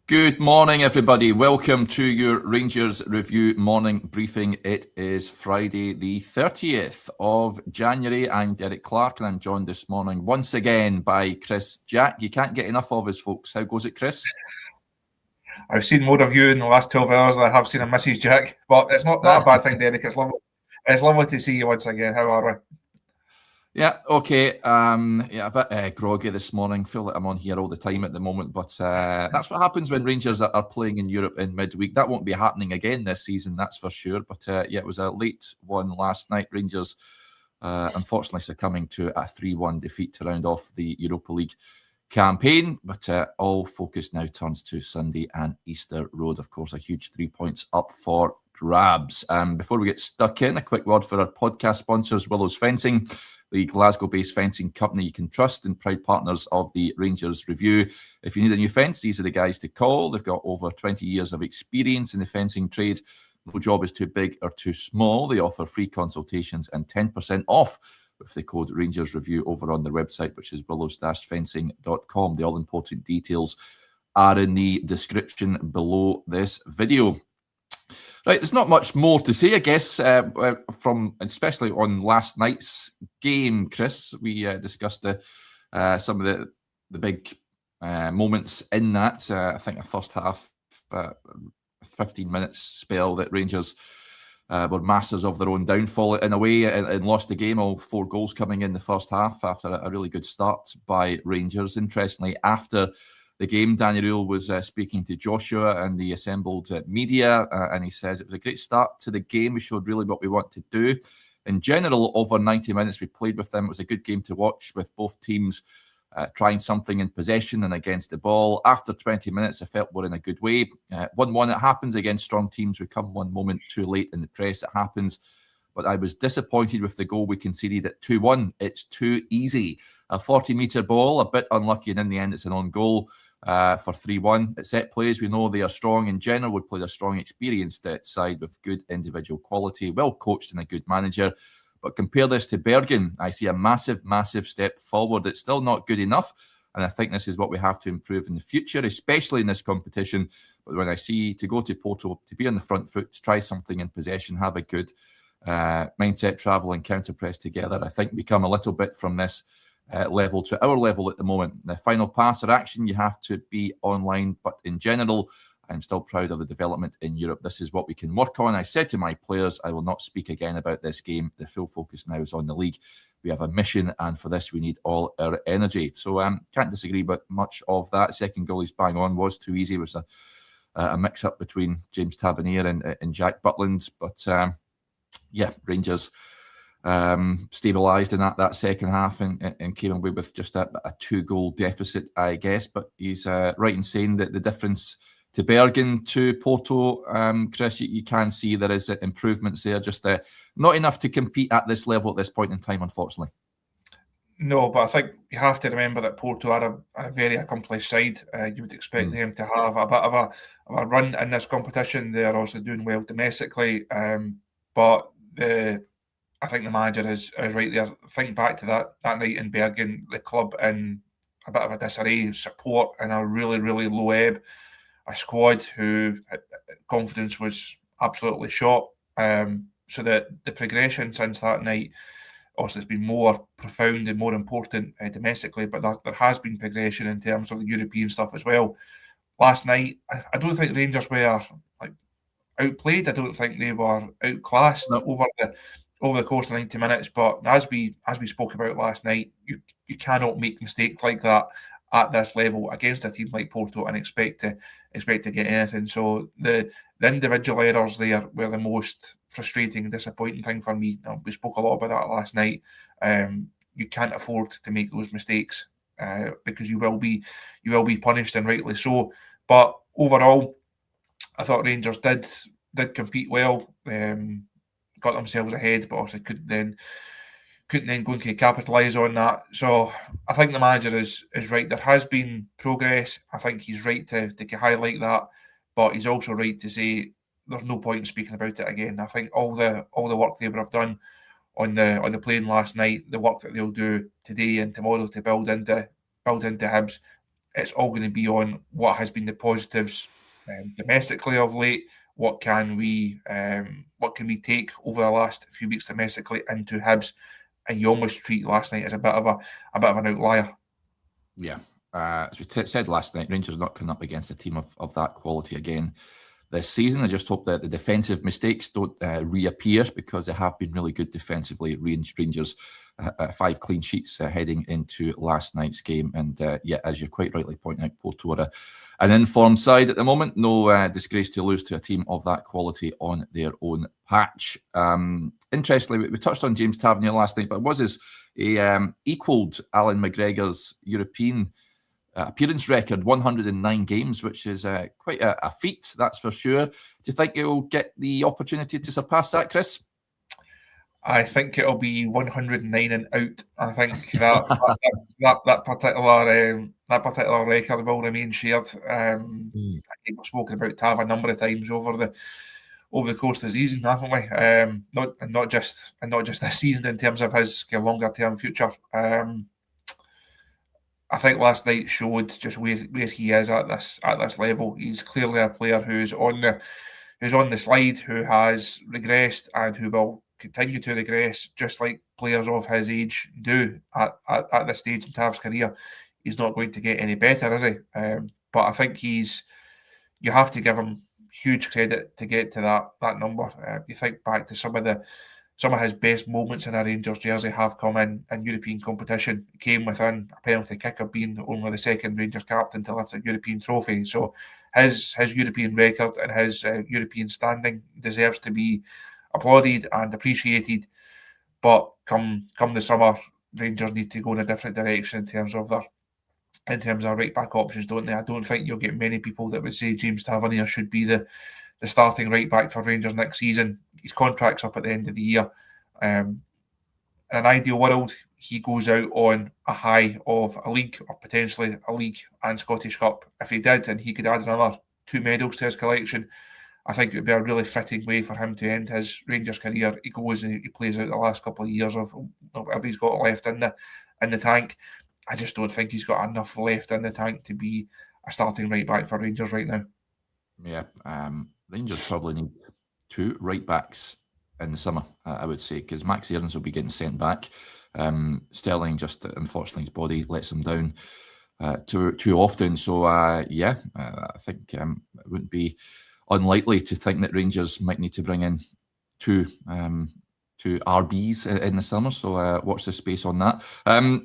Good morning, everybody. Welcome to your Rangers Review morning briefing. It is Friday, the 30th of January. I'm Derek Clark, and I'm joined this morning once again by Chris Jack. You can't get enough of us, folks. How goes it, Chris? I've seen more of you in the last 12 hours than I have seen of Mrs. Jack, but it's not a bad thing, Derek. It's lovely. It's lovely to see you once again. How are we? Yeah, okay. A bit groggy this morning. Feel like I'm on here all the time at the moment, but that's what happens when Rangers are playing in Europe in midweek. That won't be happening again this season, that's for sure. But it was a late one last night. Rangers, unfortunately, succumbing to a 3-1 defeat to round off the Europa League campaign. But all focus now turns to Sunday and Easter Road. Of course, a huge 3 points up for grabs. Before we get stuck in, a quick word for our podcast sponsors, Willows Fencing, the Glasgow-based fencing company you can trust and proud partners of the Rangers Review. If you need a new fence, these are the guys to call. They've got over 20 years of experience in the fencing trade. No job is too big or too small. They offer free consultations and 10% off with the code Rangers Review over on their website, which is willows-fencing.com. The all-important details are in the description below this video. Right, there's not much more to say, I guess, from especially on last night's game, Chris. We discussed some of the big moments in that. I think a first half, 15 minutes spell that Rangers were masters of their own downfall in a way and lost the game. All 4 goals coming in the first half after a really good start by Rangers. Interestingly, after the game, Danny Rohl was speaking to Joshua and the assembled media, and he says it was a great start to the game. We showed really what we want to do. In general, over 90 minutes we played with them. It was a good game to watch with both teams trying something in possession and against the ball. After 20 minutes, I felt we're in a good way. 1-1, it happens against strong teams. We come one moment too late in the press. It happens. But I was disappointed with the goal we conceded at 2-1. It's too easy. A 40-metre ball, a bit unlucky, and in the end, it's an own goal for 3-1. At set plays, we know they are strong. In general, we played a strong, experienced side with good individual quality, well coached and a good manager. But compare this to Bergen, I see a massive, massive step forward. It's still not good enough. And I think this is what we have to improve in the future, especially in this competition. But when I see to go to Porto, to be on the front foot, to try something in possession, have a good mindset, travel and counter press together, I think we come a little bit from this level to our level at the moment. The final pass or action, you have to be online. But in general, I'm still proud of the development in Europe. This is what we can work on. I said to my players, I will not speak again about this game. The full focus now is on the league. We have a mission, and for this, we need all our energy. So can't disagree with much of that. Second goal he's bang on, was too easy. It was a mix-up between James Tavernier and Jack Butland. But Rangers stabilised in that second half and came away with just a 2-goal deficit, I guess. But he's right in saying that the difference to Bergen, to Porto, Chris, you can see there is improvements there, just not enough to compete at this level at this point in time, unfortunately. No, but I think you have to remember that Porto are a very accomplished side. You would expect them to have a bit of a run in this competition. They're also doing well domestically, but I think the manager is right there. Think back to that night in Bergen, the club in a bit of a disarray, support in a really, really low ebb, a squad who confidence was absolutely shot. So that the progression since that night, obviously, it's been more profound and more important domestically, but there has been progression in terms of the European stuff as well. Last night, I don't think Rangers were outplayed. I don't think they were outclassed over the course of 90 minutes. But as we spoke about last night, you cannot make mistakes like that at this level against a team like Porto and expect to get anything. So the individual errors there were the most frustrating and disappointing thing for me. We spoke a lot about that last night. You can't afford to make those mistakes because you will be punished, and rightly so. But overall, I thought Rangers did compete well, got themselves ahead, but obviously couldn't then go and capitalise on that. So I think the manager is right. There has been progress. I think he's right to highlight that, but he's also right to say there's no point in speaking about it again. I think all the work they would have done on the plane last night, the work that they'll do today and tomorrow to build into Hibs, It's all going to be on what has been the positives domestically of late. What can we take over the last few weeks domestically into Hibs? And you almost treat last night as a bit of an outlier. Yeah, as we said last night, Rangers not coming up against a team of that quality again this season. I just hope that the defensive mistakes don't reappear, because they have been really good defensively. Rangers 5 clean sheets heading into last night's game, and as you quite rightly point out, Porto are an informed side at the moment. No disgrace to lose to a team of that quality on their own patch. Interestingly, we touched on James Tavernier last night, but he equalled Alan McGregor's European appearance record, 109 games, which is quite a feat, that's for sure. Do you think he'll get the opportunity to surpass that, Chris? I think it'll be 109 and out. I think that particular record will remain shared. I think we've spoken about Tav a number of times over the course of the season, haven't we? Not just this season in terms of his longer term future. I think last night showed just where he is at this level. He's clearly a player who's on the slide, who has regressed and who will continue to regress, just like players of his age do at this stage in Tav's career. He's not going to get any better, is he? But I think you have to give him huge credit to get to that number. You think back to some of his best moments in a Rangers jersey have come in European competition. He came within a penalty kick of being only the second Rangers captain to lift a European trophy. So his European record and his European standing deserves to be applauded and appreciated. But come the summer, Rangers need to go in a different direction in terms of right back options, don't they? I don't think you'll get many people that would say James Tavernier should be the starting right back for Rangers next season. His contract's up at the end of the year. In an ideal world, he goes out on a high of a league, or potentially a league and Scottish Cup. If he did, and he could add another 2 medals to his collection, I think it would be a really fitting way for him to end his Rangers career. He goes and he plays out the last couple of years of whatever he's got left in the tank. I just don't think he's got enough left in the tank to be a starting right back for Rangers right now. Yeah, Rangers probably need 2 right backs in the summer, I would say, because Max Aarons will be getting sent back. Sterling, just unfortunately, his body lets him down too often. So, I think it wouldn't be unlikely to think that Rangers might need to bring in 2 RBs in the summer, so watch this space on that.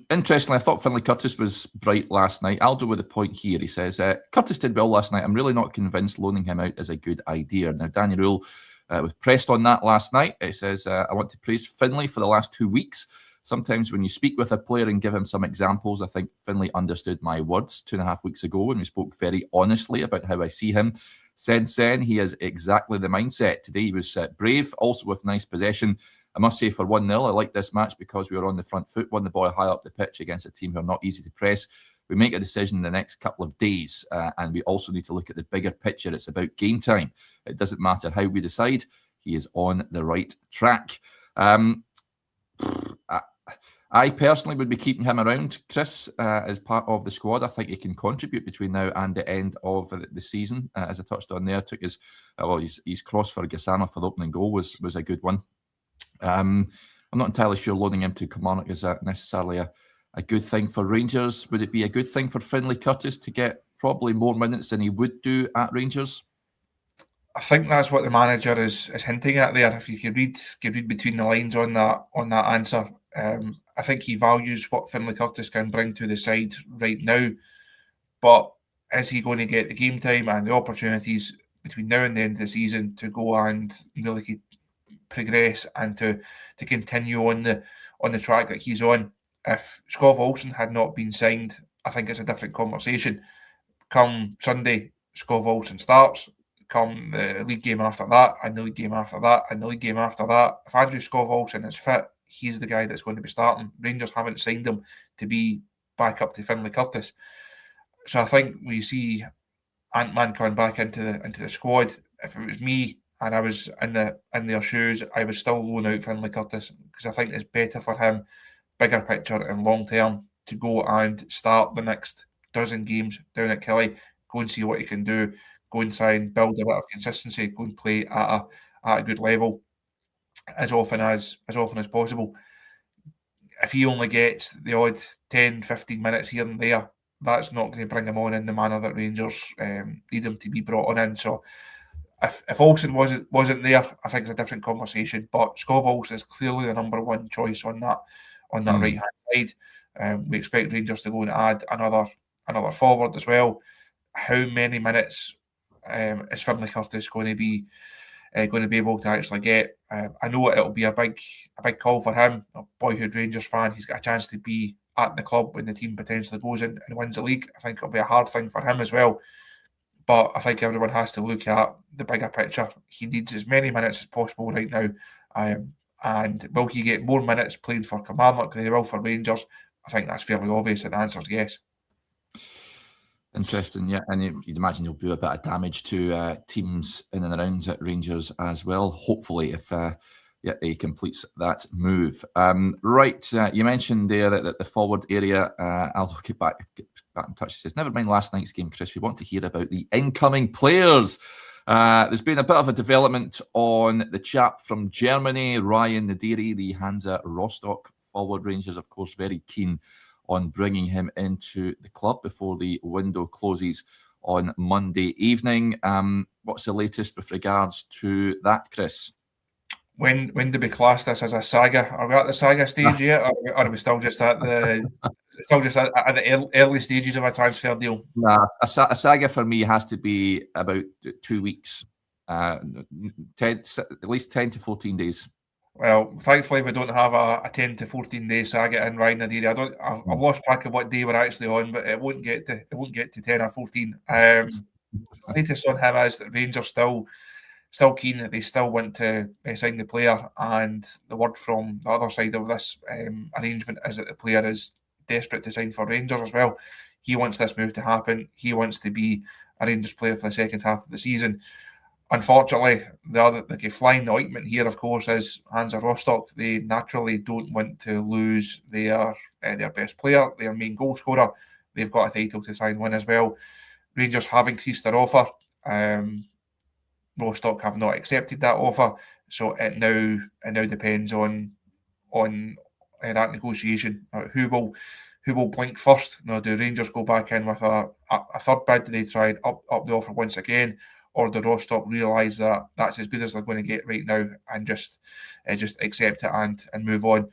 Interestingly, I thought Finlay Curtis was bright last night. Aldo with a point here. He says, Curtis did well last night. I'm really not convinced loaning him out is a good idea. Now, Danny Rohl was pressed on that last night. He says, I want to praise Finlay for the last 2 weeks. Sometimes when you speak with a player and give him some examples, I think Finlay understood my words 2.5 weeks ago when we spoke very honestly about how I see him. Since then, he has exactly the mindset. Today he was brave, also with nice possession. I must say for 1-0, I like this match because we were on the front foot, won the ball high up the pitch against a team who are not easy to press. We make a decision in the next couple of days, and we also need to look at the bigger picture. It's about game time. It doesn't matter how we decide. He is on the right track. I personally would be keeping him around, Chris, as part of the squad. I think he can contribute between now and the end of the season. As I touched on there, took his cross for Gassama for the opening goal was a good one. I'm not entirely sure loaning him to Kilmarnock is necessarily a good thing for Rangers. Would it be a good thing for Finlay Curtis to get probably more minutes than he would do at Rangers? I think that's what the manager is hinting at there. If you could read between the lines on that answer, I think he values what Finlay Curtis can bring to the side right now. But is he going to get the game time and the opportunities between now and the end of the season to go and really progress and to continue on the track that he's on? If Skov Olsen had not been signed, I think it's a different conversation. Come Sunday, Skov Olsen starts. Come the league game after that, and the league game after that, and the league game after that. If Andrew Skov Olsen is fit, he's the guy that's going to be starting. Rangers haven't signed him to be back up to Finlay Curtis. So I think we see Ant-Man coming back into the squad. If it was me and I was in their shoes, I would still loan out Finlay Curtis because I think it's better for him, bigger picture and long term, to go and start the next dozen games down at Kelly, go and see what he can do, go and try and build a bit of consistency, go and play at a good level as often as possible. If he only gets the odd 10, 15 minutes here and there, that's not going to bring him on in the manner that Rangers need him to be brought on in. So if Olsen wasn't there, I think it's a different conversation. But Skov Olsen is clearly the number one choice on that right hand side. We expect Rangers to go and add another forward as well. How many minutes is Finlay Curtis going to be able to actually get? I know it'll be a big call for him. A boyhood Rangers fan, he's got a chance to be at the club when the team potentially goes in and wins the league. I think it'll be a hard thing for him as well. But I think everyone has to look at the bigger picture. He needs as many minutes as possible right now. And will he get more minutes playing for Kilmarnock than he will for Rangers? I think that's fairly obvious, and the answer is yes. Interesting, yeah. And you'd imagine he'll do a bit of damage to teams in and around at Rangers as well, hopefully, if he completes that move. Right, you mentioned there that the forward area, I'll get back in touch. He says, never mind last night's game, Chris. We want to hear about the incoming players. There's been a bit of a development on the chap from Germany, Ryan Naderi, the Hansa Rostock forward. Rangers, of course, very keen on bringing him into the club before the window closes on Monday evening. What's the latest with regards to that, Chris? When do we class this as a saga? Are we at the saga stage yet, or are we still just at the early stages of a transfer deal? Nah, a saga for me has to be about 2 weeks, at least 10 to 14 days. Well, thankfully we don't have a 10 to 14 day saga in Ryan Naderi. I've lost track of what day we're actually on, but it won't get to 10 or 14. Latest on him is that Rangers still keen, that they still want to sign the player, and the word from the other side of this arrangement is that the player is desperate to sign for Rangers as well. He wants this move to happen. He wants to be a Rangers player for the second half of the season. Unfortunately, the flying ointment here, of course, is Hansa Rostock. They naturally don't want to lose their best player, their main goal scorer. They've got a title to try and win as well. Rangers have increased their offer. Rostock have not accepted that offer, so it now depends on that negotiation. Who will blink first? Now, do Rangers go back in with a third bid? Do they try and up the offer once again? Or do Rostock realise that that's as good as they're going to get right now and just accept it and move on?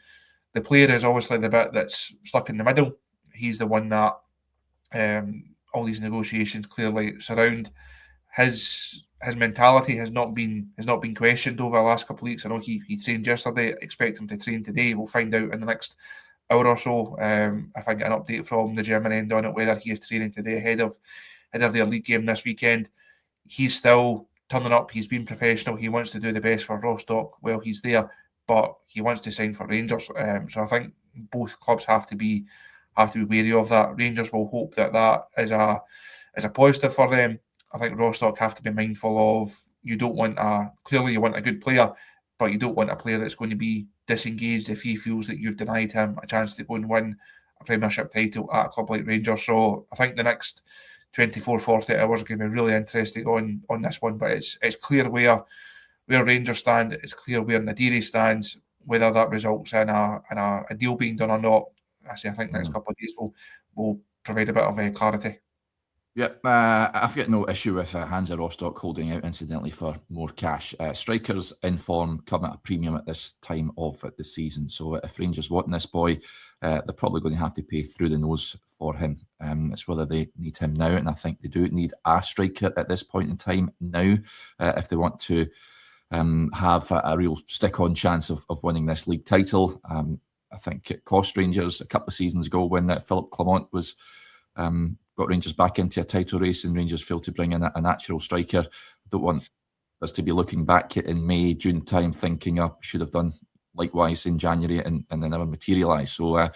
The player is obviously the bit that's stuck in the middle. He's the one that all these negotiations clearly surround. His mentality has not been questioned over the last couple of weeks. I know he trained yesterday. Expect him to train today. We'll find out in the next hour or so if I get an update from the German end on it, whether he is training today ahead of their league game this weekend. He's still turning up. He's been professional. He wants to do the best for Rostock while he's there, but he wants to sign for Rangers. So I think both clubs have to be wary of that. Rangers will hope that is a positive for them. I think Rostock have to be mindful of, you want a good player, but you don't want a player that's going to be disengaged if he feels that you've denied him a chance to go and win a Premiership title at a club like Rangers. So I think the next 24, 40 hours are going to be really interesting on this one, but it's clear where Rangers stand. It's clear where Naderi stands. Whether that results in a deal being done or not, I think next couple of days will provide a bit of clarity. Yeah, I've got no issue with Hansa Rostock holding out, incidentally, for more cash. Strikers in form come at a premium at this time of the season. So if Rangers want this boy, they're probably going to have to pay through the nose for him. It's whether they need him now, and I think they do need a striker at this point in time now if they want to have a real stick-on chance of winning this league title. I think it cost Rangers a couple of seasons ago when Philippe Clement was got Rangers back into a title race, and Rangers failed to bring in a natural striker. I don't want us to be looking back in May, June time thinking, should have done likewise in January, and they never materialised. So,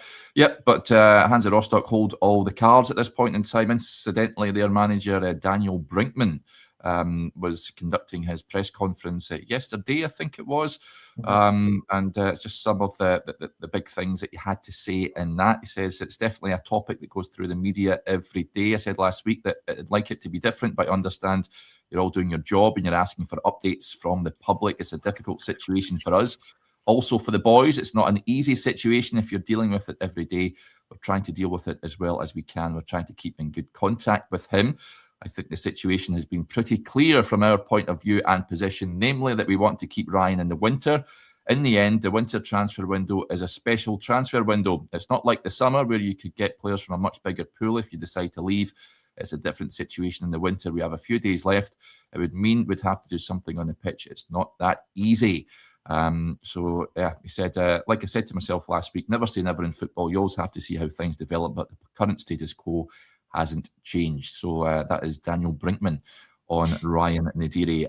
but Hansa Rostock hold all the cards at this point in time. Incidentally, their manager, Daniel Brinkman, was conducting his press conference yesterday, I think it was. And it's just some of the big things that he had to say in that. He says it's definitely a topic that goes through the media every day. I said last week that I'd like it to be different, but I understand you're all doing your job and you're asking for updates from the public. It's a difficult situation for us. Also for the boys, it's not an easy situation if you're dealing with it every day. We're trying to deal with it as well as we can. We're trying to keep in good contact with him. I think the situation has been pretty clear from our point of view and position, namely that we want to keep Ryan in the winter. In the end, the winter transfer window is a special transfer window. It's not like the summer where you could get players from a much bigger pool if you decide to leave. It's a different situation in the winter. We have a few days left. It would mean we'd have to do something on the pitch. It's not that easy. So yeah, he said, like I said to myself last week, never say never in football. You always have to see how things develop, but the current status quo hasn't changed. So that is Daniel Brinkman on Ryan Naderi.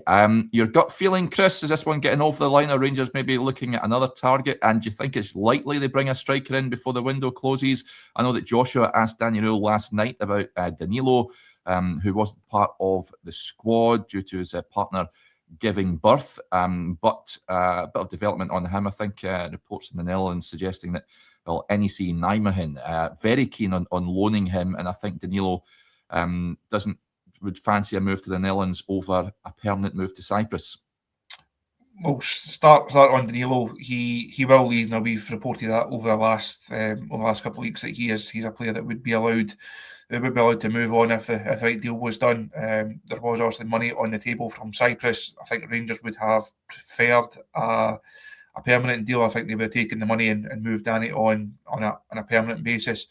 Your gut feeling, Chris, is this one getting over the line? Are Rangers maybe looking at another target? And do you think it's likely they bring a striker in before the window closes? I know that Joshua asked Danny Rohl last night about Danilo, who wasn't part of the squad due to his partner giving birth. But a bit of development on him. I think reports in the Netherlands suggesting that, well, NEC Nijmegen very keen on loaning him, and I think Danilo would fancy a move to the Netherlands over a permanent move to Cyprus. We'll start on Danilo. He will leave. Now we've reported that over the last couple of weeks that he's a player that would be allowed to move on if the right deal was done. There was obviously money on the table from Cyprus. I think Rangers would have preferred a permanent deal. I think they would have taken the money and moved Danny on a permanent basis.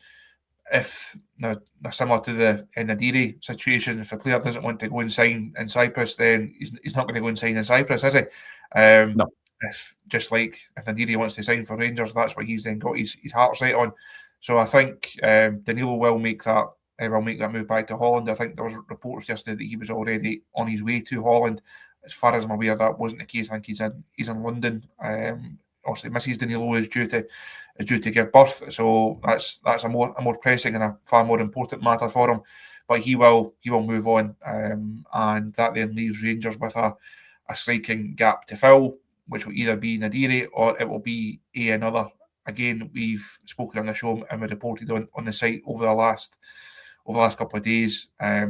If now similar to the Naderi situation, if a player doesn't want to go and sign in Cyprus, then he's not going to go and sign in Cyprus, is he? No. If Naderi wants to sign for Rangers, that's what he's then got his heart set on. So I think Danilo will make that move back to Holland. I think there was reports yesterday that he was already on his way to Holland. As far as I'm aware, that wasn't the case. I think he's in London. Obviously, Mrs. Danilo is due to give birth, so that's a more pressing and a far more important matter for him. But he will move on, and that then leaves Rangers with a striking gap to fill, which will either be Naderi or it will be another. Again, we've spoken on the show and we reported on the site over the last couple of days. A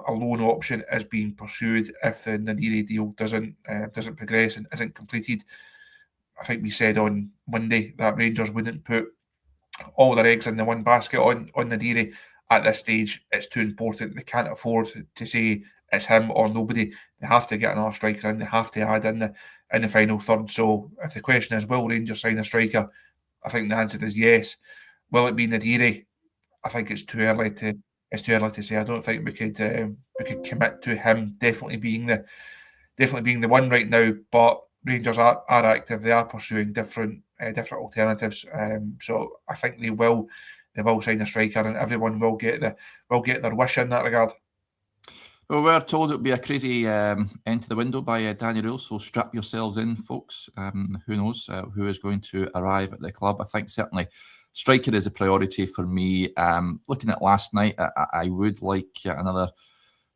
loan option is being pursued if the Naderi deal doesn't progress and isn't completed. I think we said on Monday that Rangers wouldn't put all their eggs in the one basket on Naderi at this stage. It's too important. They can't afford to say it's him or nobody. They have to get another striker in. They have to add in the final third. So if the question is, will Rangers sign a striker? I think the answer is yes. Will it be Naderi? I think it's too early to say. I don't think we could commit to him definitely being the one right now. But Rangers are active. They are pursuing different alternatives. So I think they will sign a striker, and everyone will get their wish in that regard. Well, we're told it would be a crazy end to the window by Danny Rohl, so strap yourselves in, folks. Who knows who is going to arrive at the club? I think certainly striker is a priority for me. Looking at last night, I would like another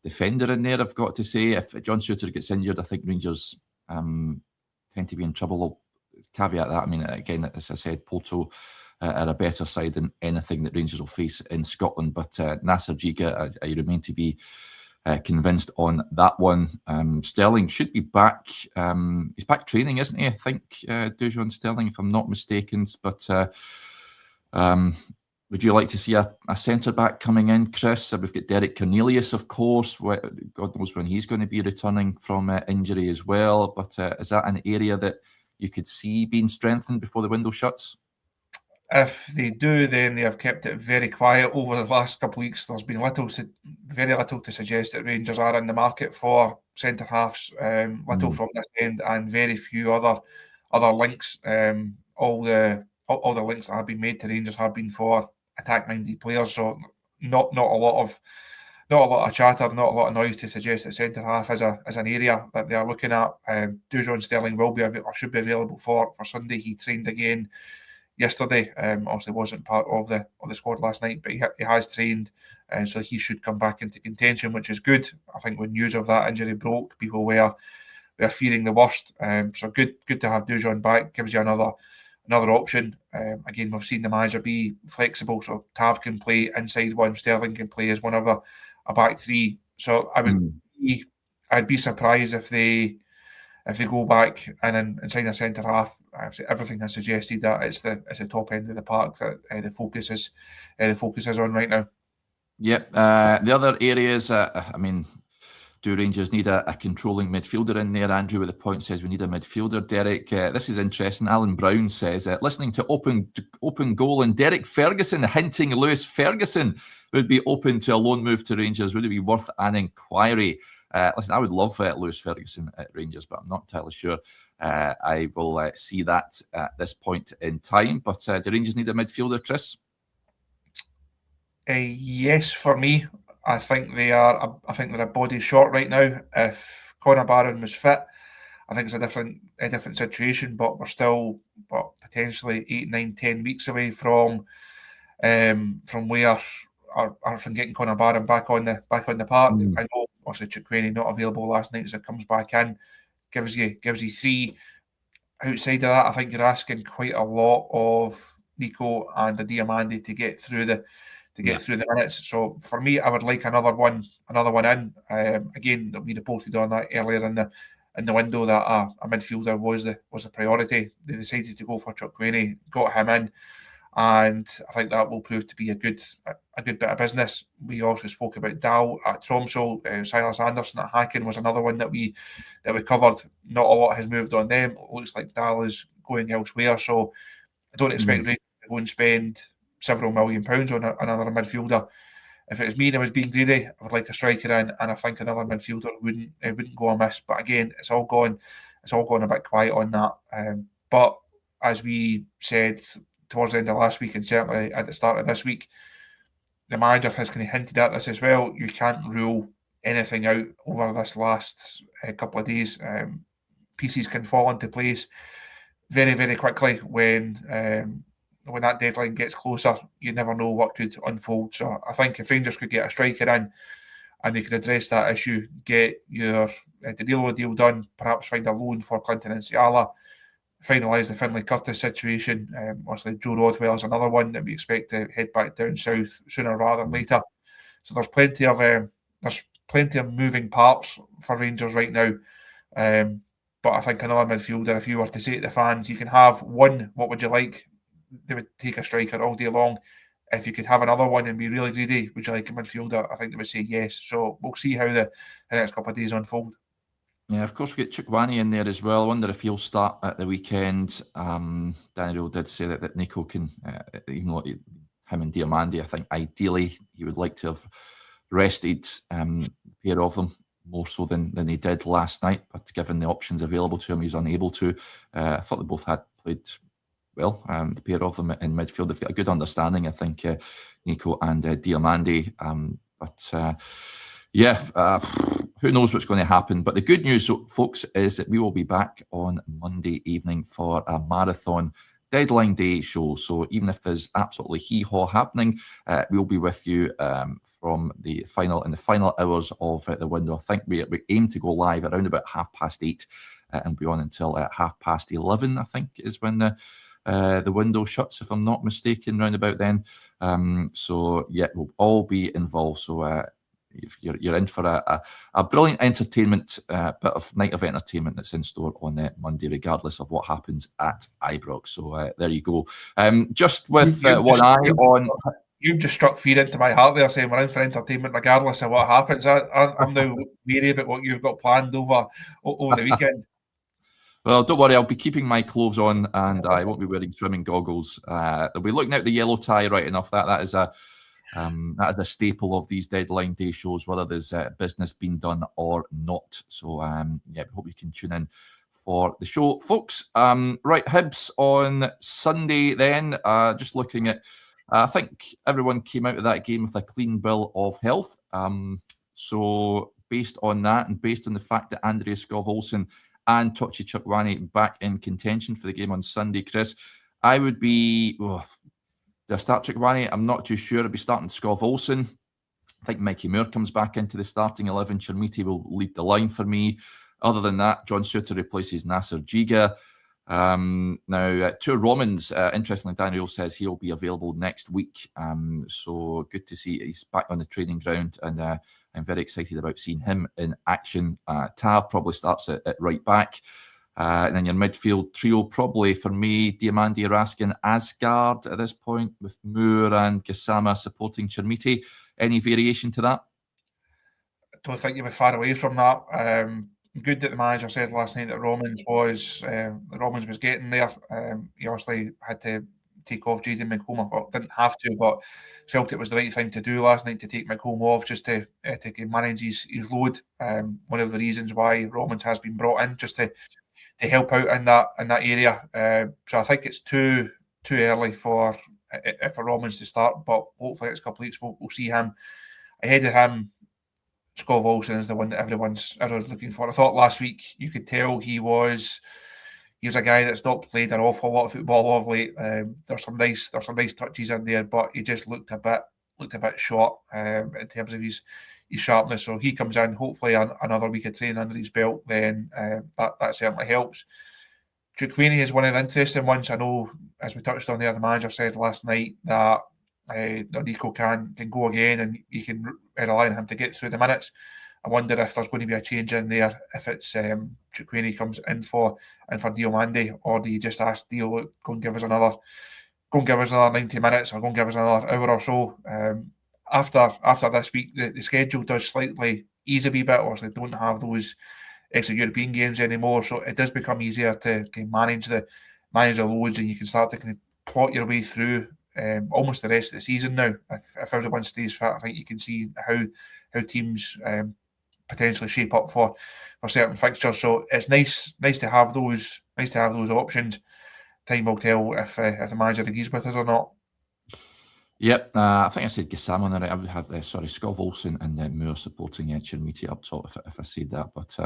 defender in there, I've got to say. If John Souttar gets injured, I think Rangers tend to be in trouble. I'll caveat that. I mean, again, as I said, Porto are a better side than anything that Rangers will face in Scotland. But Nasser Giga, I remain to be convinced on that one. Sterling should be back. He's back training, isn't he? I think Dujon Sterling, if I'm not mistaken. But would you like to see a centre back coming in, Chris? We've got Derek Cornelius, of course. God knows when he's going to be returning from injury as well. But is that an area that you could see being strengthened before the window shuts? If they do, then they have kept it very quiet over the last couple of weeks. There's been very little to suggest that Rangers are in the market for centre halves. Little from this end, and very few other links. All the links that have been made to Rangers have been for attack-minded players. So not a lot of chatter, not a lot of noise to suggest that centre half is an area that they are looking at. Dujon Sterling should be available for Sunday. He trained again yesterday. Obviously wasn't part of the squad last night, but he has trained, and so he should come back into contention, which is good. I think when news of that injury broke, people were fearing the worst. So good to have Dujon back. Gives you another option. Again, we've seen the manager be flexible, so Tav can play inside one, Sterling can play as one of a back three. So I'd be surprised if they go back and sign a centre half. Everything has suggested that it's the top end of the park that the focus is on right now. Yep. The other areas, do Rangers need a controlling midfielder in there? Andrew with the point says we need a midfielder. Derek, this is interesting. Alan Brown says, listening to open goal and Derek Ferguson hinting Lewis Ferguson would be open to a loan move to Rangers. Would it be worth an inquiry? Listen, I would love Lewis Ferguson at Rangers, but I'm not entirely sure I will see that at this point in time. But do Rangers need a midfielder, Chris? Yes, for me. I think they're a body short right now. If Connor Barron was fit, I think it's a different situation. But we're still potentially 8, 9, 10 weeks away from where or from getting Connor Barron back on the park. I know obviously Chukwueze not available last night, so it comes back in, gives you 3. Outside of that, I think you're asking quite a lot of Nico and the Diamandi to get through the minutes. So for me, I would like another one in. Again, we reported on that earlier in the window that a midfielder was the priority. They decided to go for Chukwueze, got him in, and I think that will prove to be a good bit of business. We also spoke about Dahl at Tromsø, Silas Anderson at Häcken was another one that we covered. Not a lot has moved on them. It looks like Dahl is going elsewhere, so I don't expect Rangers to go and spend several £million on another midfielder. If it was me and I was being greedy, I would like a striker in, and I think another midfielder wouldn't go amiss. But again, it's all gone a bit quiet on that. But as we said towards the end of last week, and certainly at the start of this week, the manager has kind of hinted at this as well. You can't rule anything out over this last couple of days. Pieces can fall into place very, very quickly when that deadline gets closer. You never know what could unfold. So I think if Rangers could get a striker in and they could address that issue, get your Danilo deal done, perhaps find a loan for Clinton and Ciala, finalise the Finlay Curtis situation. Obviously, Joe Rodwell is another one that we expect to head back down south sooner rather than later. So there's plenty of moving parts for Rangers right now. But I think another midfielder, if you were to say to the fans, you can have one, what would you like? They would take a striker all day long. If you could have another one and be really greedy, would you like a midfielder? I think they would say yes. So we'll see how the next couple of days unfold. Yeah, of course, we get Chukwueze in there as well. I wonder if he'll start at the weekend. Daniel did say that Nico can, even though him and Diamandi, I think ideally he would like to have rested a pair of them more so than he did last night. But given the options available to him, he's unable to. I thought they both had played well, the pair of them in midfield. They've got a good understanding, I think, Nico and Diamandi. Who knows what's going to happen. But the good news, folks, is that we will be back on Monday evening for a marathon deadline day show. So even if there's absolutely hee-haw happening, we'll be with you from the final hours of the window. I think we aim to go live around about 8:30 and be on until 11:30, I think, is when the window shuts, if I'm not mistaken, round about then. We'll all be involved. So if you're in for a brilliant entertainment, bit of night of entertainment that's in store on Monday, regardless of what happens at Ibrox. So there you go. Just with one eye on. You've just struck fear into my heart there, saying we're in for entertainment regardless of what happens. I'm now weary about what you've got planned over the weekend. Well, don't worry, I'll be keeping my clothes on and I won't be wearing swimming goggles. I'll be looking out the yellow tie right enough. That is a staple of these deadline day shows, whether there's business being done or not. So, we hope you can tune in for the show, folks. Right, Hibs on Sunday then. Just looking at, I think everyone came out of that game with a clean bill of health. So, based on that and based on the fact that Andreas Skov Olsen and Tochi Chukwueze back in contention for the game on Sunday, Chris, I would be... the start Chikwani, I'm not too sure. I'd be starting Skov Olsen. I think Mikey Moore comes back into the starting 11. Chermiti will lead the line for me. Other than that, John Suter replaces Nasser Giga. Now, Tour Romans, interestingly, Daniel says he'll be available next week. So good to see he's back on the training ground, and I'm very excited about seeing him in action. Tav probably starts at right back. And then your midfield trio, probably for me, Diamandi, Raskin, Asgard at this point, with Moore and Gassama supporting Chermiti. Any variation to that? I don't think you were far away from that. Good that the manager said last night that Romans was getting there. He obviously had to take off Jaden McComb. Well, didn't have to, but felt it was the right thing to do last night to take McComb off just to manage his load. One of the reasons why Romans has been brought in, just to help out in that area. So I think it's too early for Romans to start, but hopefully next couple of weeks we'll see him. Ahead of him, Skov Olsen is the one that everyone's looking for. I thought last week you could tell he was a guy that's not played an awful lot of football of late. There's some nice touches in there, but he just looked a bit short in terms of his sharpness. So he comes in, hopefully another week of training under his belt, then that certainly helps. Chukwueze is one of the interesting ones. I know, as we touched on there, the manager said last night that Nico can go again and you can rely on him to get through the minutes. I wonder if there's going to be a change in there, if it's Chukwueze comes in for Diomande, or do you just ask Dio, look, go and give us another 90 minutes, or go and give us another hour or so. After this week, the schedule does slightly ease a wee bit, or they don't have those extra European games anymore, so it does become easier to manage the loads, and you can start to kind of plot your way through almost the rest of the season now. If everyone stays fit, I think you can see how teams potentially shape up for certain fixtures. So it's nice to have those options. Time will tell if the manager agrees with us or not. Yep, I think I said Gassama on it. I would have Skov Olsen and Moore supporting Chermiti up top if I said that. But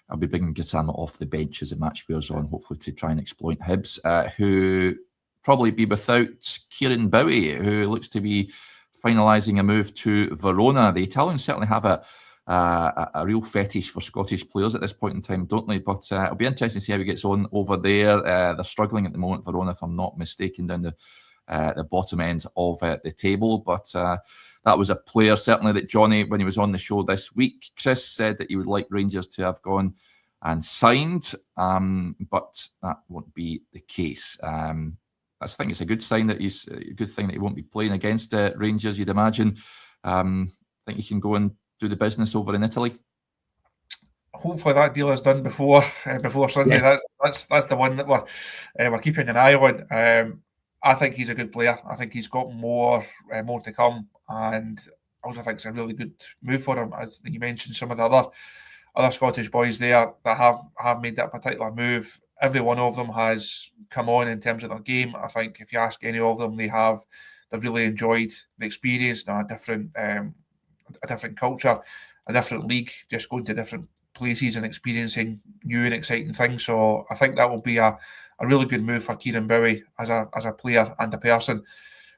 I'll be bringing Gassama off the bench as the match wears on, hopefully to try and exploit Hibs, who probably be without Kieran Bowie, who looks to be finalising a move to Verona. The Italians certainly have a real fetish for Scottish players at this point in time, don't they? But it'll be interesting to see how he gets on over there. They're struggling at the moment, Verona, if I'm not mistaken, down the bottom end of the table. But that was a player, certainly, that Johnny, when he was on the show this week, Chris said that he would like Rangers to have gone and signed, but that won't be the case. I think it's a good sign that a good thing that he won't be playing against Rangers, you'd imagine. I think he can go and do the business over in Italy. Hopefully that deal is done before Sunday. Yes. That's the one that we're keeping an eye on. I think he's a good player. I think he's got more to come, and I also think it's a really good move for him. As you mentioned, some of the other Scottish boys there that have made that particular move, every one of them has come on in terms of their game. I think if you ask any of them, they've really enjoyed the experience. A different culture, a different league, just going to different places and experiencing new and exciting things. So I think that will be a really good move for Kieran Bowie as a player and a person.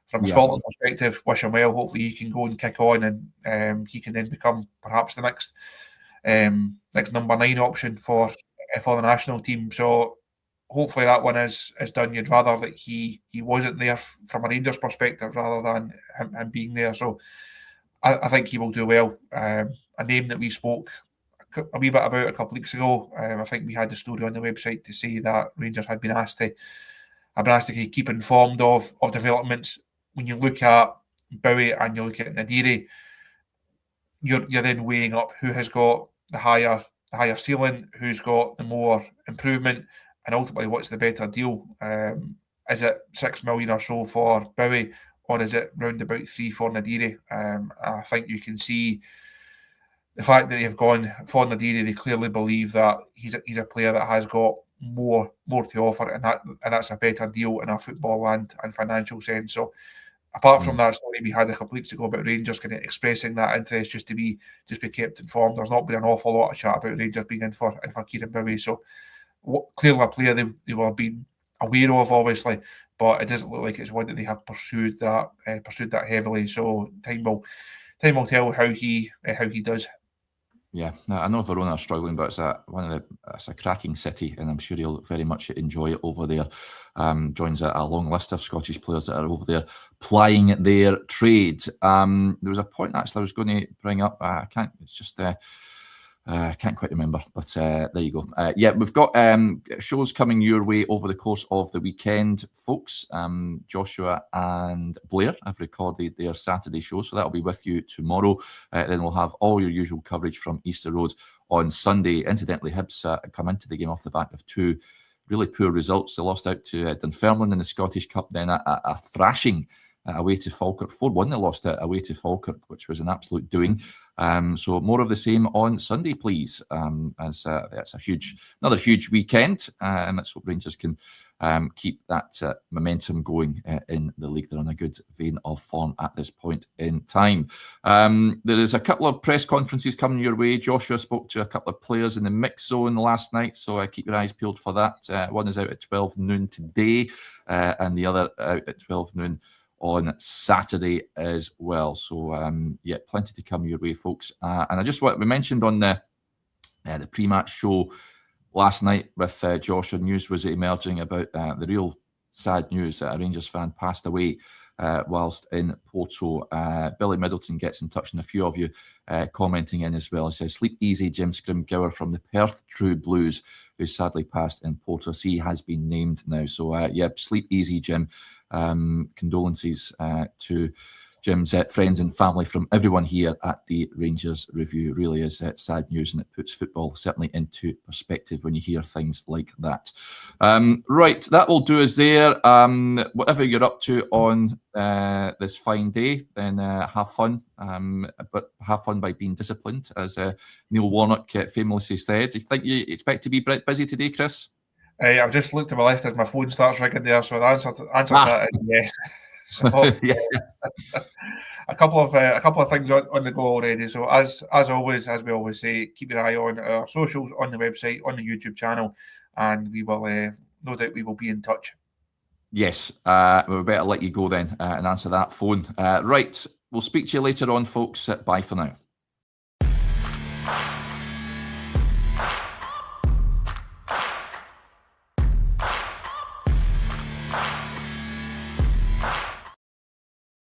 From a Scotland perspective, wish him well. Hopefully he can go and kick on, and he can then become perhaps the next number 9 option for the national team. So hopefully that one is done. You'd rather that he wasn't there from a Rangers perspective rather than him being there. So I think he will do well. A name that we spoke a wee bit about a couple of weeks ago. I think we had the story on the website to say that Rangers had been asked to keep informed of developments. When you look at Bowie and you look at Naderi, you're then weighing up who has got the higher ceiling, who's got the more improvement, and ultimately what's the better deal. Is it 6 million or so for Bowie, or is it round about 3 for Naderi? I think you can see the fact that they've gone for Naderi. They clearly believe that he's a player that has got more to offer, and that's a better deal in a football and financial sense. So apart from that story we had a couple of weeks ago about Rangers kind of expressing that interest just to be kept informed, there's not been an awful lot of chat about Rangers being in for Kieran Bowie. So clearly a player they will have been aware of, obviously, but it doesn't look like it's one that they have pursued that heavily. So time will tell how he does. Yeah, I know Verona are struggling, but it's a cracking city, and I'm sure he'll very much enjoy it over there. Joins a long list of Scottish players that are over there plying their trade. There was a point actually I was going to bring up. I can't. It's just. I can't quite remember, but there you go. Yeah, we've got shows coming your way over the course of the weekend, folks. Joshua and Blair have recorded their Saturday show, so that'll be with you tomorrow. Then we'll have all your usual coverage from Easter Road on Sunday. Incidentally, Hibs come into the game off the back of two really poor results. They lost out to Dunfermline in the Scottish Cup, then a thrashing away to Falkirk. 4-1 they lost it away to Falkirk, which was an absolute doing. So more of the same on Sunday, please. As it's another huge weekend, and let's hope Rangers can keep that momentum going in the league. They're in a good vein of form at this point in time. There is a couple of press conferences coming your way. Joshua spoke to a couple of players in the mix zone last night, so keep your eyes peeled for that. One is out at 12 noon today, and the other out at 12 noon on Saturday as well. So yeah, plenty to come your way, folks. And I just we mentioned on the pre-match show last night with Joshua, news was emerging about the real sad news that a Rangers fan passed away whilst in Porto. Billy Middleton gets in touch, and a few of you commenting in as well. He says, "Sleep easy, Jim Scrimgeour from the Perth True Blues, who sadly passed in Porto." So he has been named now. So yeah, sleep easy, Jim. Condolences to Jim's friends and family from everyone here at the Rangers Review. Really is sad news, and it puts football certainly into perspective when you hear things like that. Right, that will do us there. Whatever you're up to on this fine day, then have fun, but have fun by being disciplined, as Neil Warnock famously said. Do you think you expect to be busy today, Chris? I've just looked at my list as my phone starts ringing there, so the answer to that is yes. So yeah. a couple of things on the go already. So as always, as we always say, keep your eye on our socials, on the website, on the YouTube channel, and we will no doubt we will be in touch. Yes, we better let you go then and answer that phone. Right, we'll speak to you later on, folks. Bye for now.